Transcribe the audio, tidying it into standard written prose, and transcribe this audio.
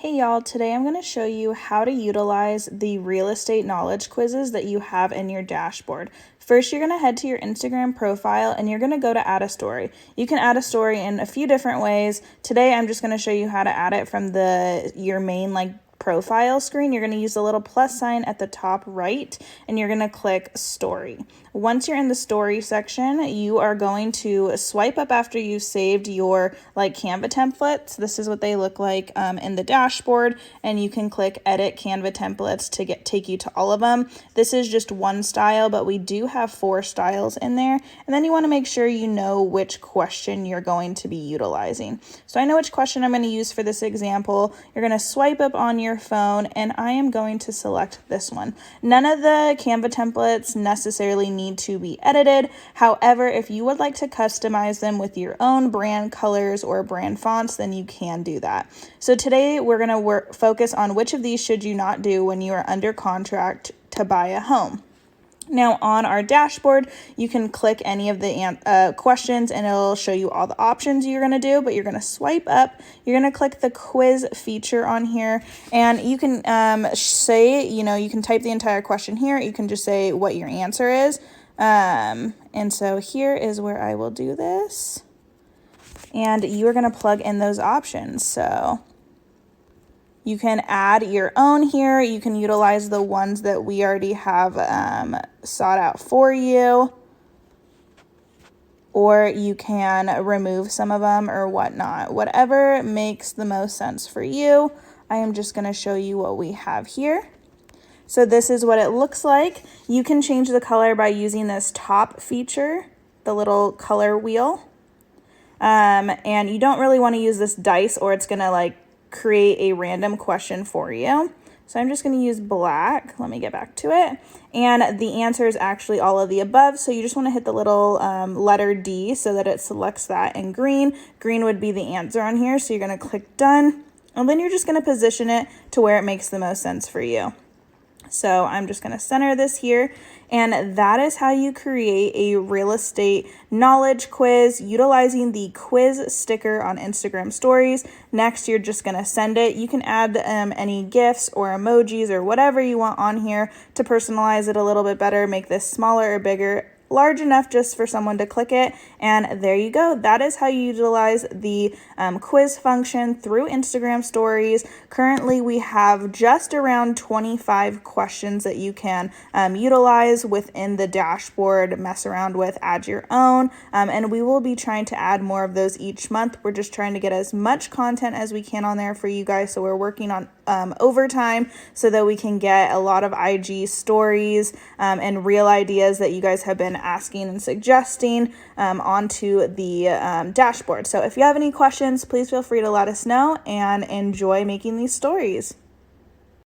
Hey y'all, today I'm going to show you how to utilize the real estate knowledge quizzes that you have in your dashboard. First, you're going to head to your Instagram profile and you're going to go to add a story. You can add a story in a few different ways. Today, I'm just going to show you how to add it from your main profile screen. You're going to use the little plus sign at the top right and you're going to click story. Once you're in the story section, you are going to swipe up after you've saved your Canva templates. This is what they look like in the dashboard, and you can click edit Canva templates to take you to all of them. This is just one style, but we do have 4 styles in there, and then you want to make sure you know which question you're going to be utilizing. So I know which question I'm going to use for this example. You're going to swipe up on your phone, and I am going to select this one. None of the Canva templates necessarily need to be edited. However, if you would like to customize them with your own brand colors or brand fonts, then you can do that. So today we're going to focus on which of these should you not do when you are under contract to buy a home. Now on our dashboard, you can click any of the questions and it'll show you all the options you're going to do, but you're going to swipe up, you're going to click the quiz feature on here, and you can you can type the entire question here. You can just say what your answer is. And so here is where I will do this. And you are going to plug in those options. So you can add your own here. You can utilize the ones that we already have sought out for you. Or you can remove some of them or whatnot. Whatever makes the most sense for you. I am just going to show you what we have here. So this is what it looks like. You can change the color by using this top feature, the little color wheel. And you don't really want to use this dice or it's going to create a random question for you. So I'm just going to use black. Let me get back to it. And the answer is actually all of the above. So you just want to hit the little letter D so that it selects that in green. Green would be the answer on here. So you're going to click done. And then you're just going to position it to where it makes the most sense for you. So I'm just going to center this here, and that is how you create a real estate knowledge quiz utilizing the quiz sticker on Instagram stories. Next, you're just going to send it. You can add any GIFs or emojis or whatever you want on here to personalize it a little bit better, make this smaller or bigger, large enough just for someone to click it, and there you go. That is how you utilize the quiz function through Instagram stories. Currently we have just around 25 questions that you can utilize within the dashboard, mess around with, add your own, and we will be trying to add more of those each month. We're just trying to get as much content as we can on there for you guys, so we're working on overtime so that we can get a lot of IG stories and real ideas that you guys have been asking and suggesting onto the dashboard. So if you have any questions, please feel free to let us know and enjoy making these stories.